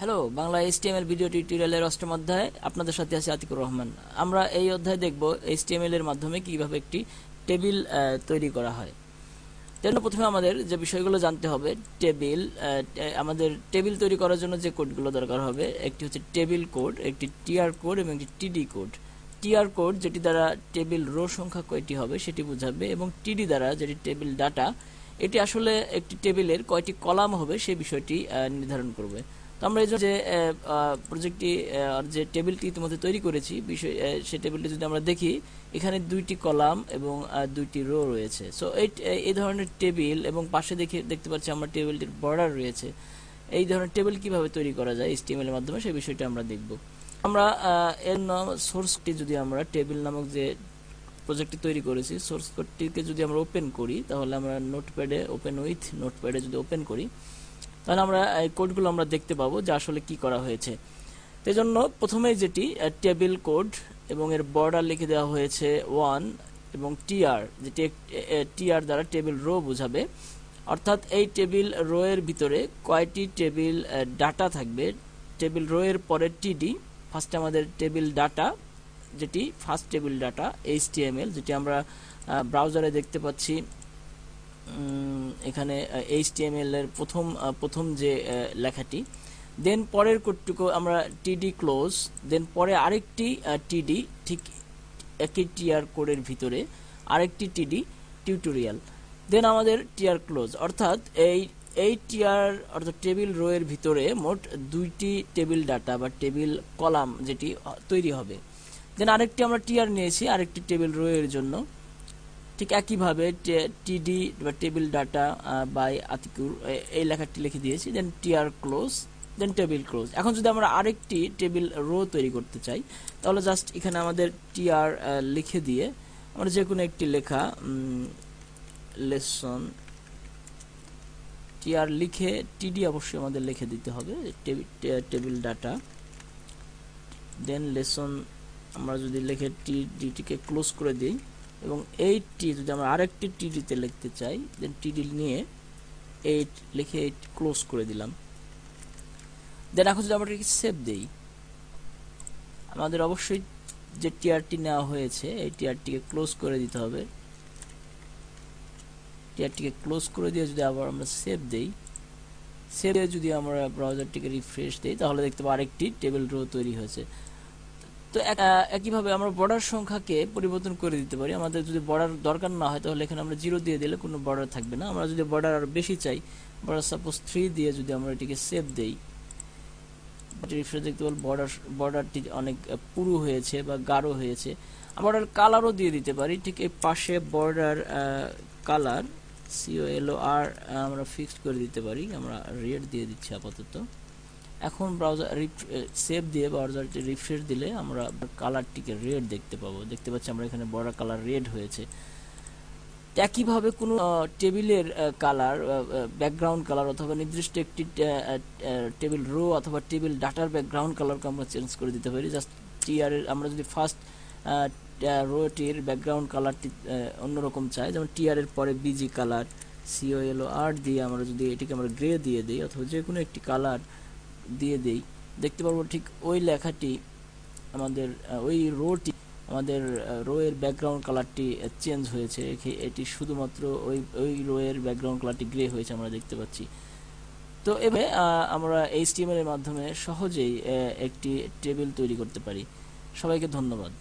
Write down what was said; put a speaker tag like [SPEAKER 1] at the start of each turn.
[SPEAKER 1] Hello, Bangla HTML video টিউটোরিয়ালের অষ্টম অধ্যায়ে আপনাদের সাথে আছি আতিকুর রহমান। আমরা এই অধ্যায়ে দেখব এইচটিএমএল এর মাধ্যমে কিভাবে একটি টেবিল তৈরি করা হয়। তাহলে প্রথমে আমাদের যে বিষয়গুলো জানতে হবে, আমাদের টেবিল তৈরি করার জন্য যে কোডগুলো দরকার হবে, একটি হচ্ছে টেবিল কোড, একটি টিআর কোড এবং একটি টিডি কোড। টিআর কোড যেটি দ্বারা টেবিল রো সংখ্যা কয়টি হবে সেটি বোঝাবে, এবং টিডি দ্বারা যেটি টেবিল ডাটা, এটি আসলে একটি টেবিলের কয়টি কলাম হবে সেই বিষয়টি নির্ধারণ করবে। তো আমরা এই যে প্রজেক্টটি যে টেবিলটি ইতিমধ্যে তৈরি করেছি, সেই টেবিলটি যদি আমরা দেখি, এখানে দুইটি কলাম এবং দুইটি রো রয়েছে। সো এই ধরনের টেবিল, এবং পাশে দেখতে পাচ্ছি আমরা টেবিলটির বর্ডার রয়েছে। এই ধরনের টেবিল কিভাবে তৈরি করা যায় এইচটিএমএল এর মাধ্যমে সেই বিষয়টা আমরা দেখব। আমরা এর নাম সোর্সটি, যদি আমরা টেবিল নামক যে প্রজেক্টটি তৈরি করেছি, সোর্স কোডটিকে যদি আমরা ওপেন করি, তাহলে আমরা নোটপ্যাডে যদি ওপেন করি, তাহলে আমরা এই কোডগুলো আমরা দেখতে পাবো যে আসলে কি করা হয়েছে। এই জন্য প্রথমে যেটি টেবিল কোড, এবং এর বর্ডার লিখে দেওয়া হয়েছে 1, এবং টিআর, যেটি টিআর দ্বারা টেবিল রো বোঝাবে, অর্থাৎ এই টেবিল রো এর ভিতরে কয়টি টেবিল ডাটা থাকবে। টেবিল রো এর পরে টিডি, ফার্স্টে আমাদের টেবিল ডাটা, যেটি ফার্স্ট টেবিল ডাটা এইচটিএমএল, যেটি আমরা ব্রাউজারে দেখতে পাচ্ছি। এখানে এইচটিএমএল এর প্রথম যে লেখাটি, দেন পরের কোডটুকু আমরা টিডি ক্লোজ, দেন পরে আরেকটি টিডি, ঠিক একই টিআর কোডের ভিতরে আরেকটি টিডি টিউটোরিয়াল, দেন আমাদের টিআর ক্লোজ, অর্থাৎ এই টিআর অর্থাৎ টেবিল রো এর ভিতরে মোট দুইটি টেবিল ডাটা বা টেবিল কলাম যেটি তৈরি হবে। দেন আরেকটি আমরা টিআর নিয়েছি আরেকটি টেবিল রো এর জন্য, ঠিক একইভাবে টিডি বা টেবিল ডাটা বাই আতিকুর, এই লেখাটি লিখে দিয়েছি, দেন টিআর ক্লোজ, দেন টেবিল ক্লোজ। এখন যদি আমরা আরেকটি টেবিল রো তৈরি করতে চাই, তাহলে জাস্ট এখানে আমাদের টিআর লিখে দিয়ে আমরা যে কোনো একটি লেখা, লেসন, টিআর লিখে টিডি অবশ্যই আমাদের লিখে দিতে হবে, টেবিল ডাটা, দেন লেসন আমরা যদি লিখে টিডিটিকে ক্লোজ করে দিই, এবং এই টি যদি আমরা আরেকটি টিডিতে লিখতে চাই, দেন টিডি নিয়ে 8 লিখে 8 ক্লোজ করে দিলাম। দেন এখন যদি আমরা এটাকে সেভ দেই, আমাদের অবশ্যই যে টিআরটি নেওয়া হয়েছে এই টিআরটিকে ক্লোজ করে দিতে হবে। টিআরটিকে ক্লোজ করে দিয়ে যদি আবার আমরা সেভ দেই, সেভ দিয়ে যদি আমরা ব্রাউজারটিকে রিফ্রেশ দেই, তাহলে দেখতে পাবো আরেকটি টেবিল রো তৈরি হয়েছে। তো একইভাবে আমরা বর্ডার সংখ্যাকে পরিবর্তন করে দিতে পারি। আমাদের যদি বর্ডার দরকার না হয়, তাহলে এখানে আমরা 0 দিয়ে দিলে কোনো বর্ডার থাকবে না। আমরা যদি বর্ডার আরো বেশি চাই, বর্ডার সাপোজ 3 দিয়ে যদি আমরা এটিকে সেভ দেই, রিফ্রেশ দেখতে পাবো বর্ডারটি অনেক পুরু হয়েছে বা গাঢ় হয়েছে। বর্ডার কালারও দিয়ে দিতে পারি, ঠিক এই পাশে বর্ডার কালার COLOR আমরা ফিক্সড করে দিতে পারি। আমরা রেড দিয়ে দিচ্ছি আপাতত। এখন ব্রাউজার সেভ দিয়ে ব্রাউজারটি রিফ্রেশ দিলে আমরা কালারটিকে রেড দেখতে পাচ্ছি আমরা এখানে বর্ডার কালার রেড হয়েছে। একইভাবে কোনো টেবিলের কালার, ব্যাকগ্রাউন্ড কালার, অথবা নির্দিষ্ট একটি টেবিল রো অথবা টেবিল ডাটার ব্যাকগ্রাউন্ড কালারকে আমরা চেঞ্জ করে দিতে পারি। জাস্ট টিআর এর আমরা যদি ফার্স্ট রোটির ব্যাকগ্রাউন্ড কালারটি অন্যরকম চাই, যেমন টিআর এর পরে বিজি কালার COLOR দিয়ে আমরা যদি এটিকে আমরা গ্রে দিয়ে দিই, অথবা যে কোনো একটি কালার দিয়ে দেই, দেখতে পারবো ঠিক ওই লেখাটি আমাদের ওই রোটি আমাদের রো এর ব্যাকগ্রাউন্ড কালারটি চেঞ্জ হয়েছে। এটি শুধুমাত্র ওই রো এর ব্যাকগ্রাউন্ড কালারটি গ্রে হয়েছে আমরা দেখতে পাচ্ছি। তো এভাবে আমরা এইচটিএমএল এর মাধ্যমে সহজেই একটি টেবিল তৈরি করতে পারি। সবাইকে ধন্যবাদ।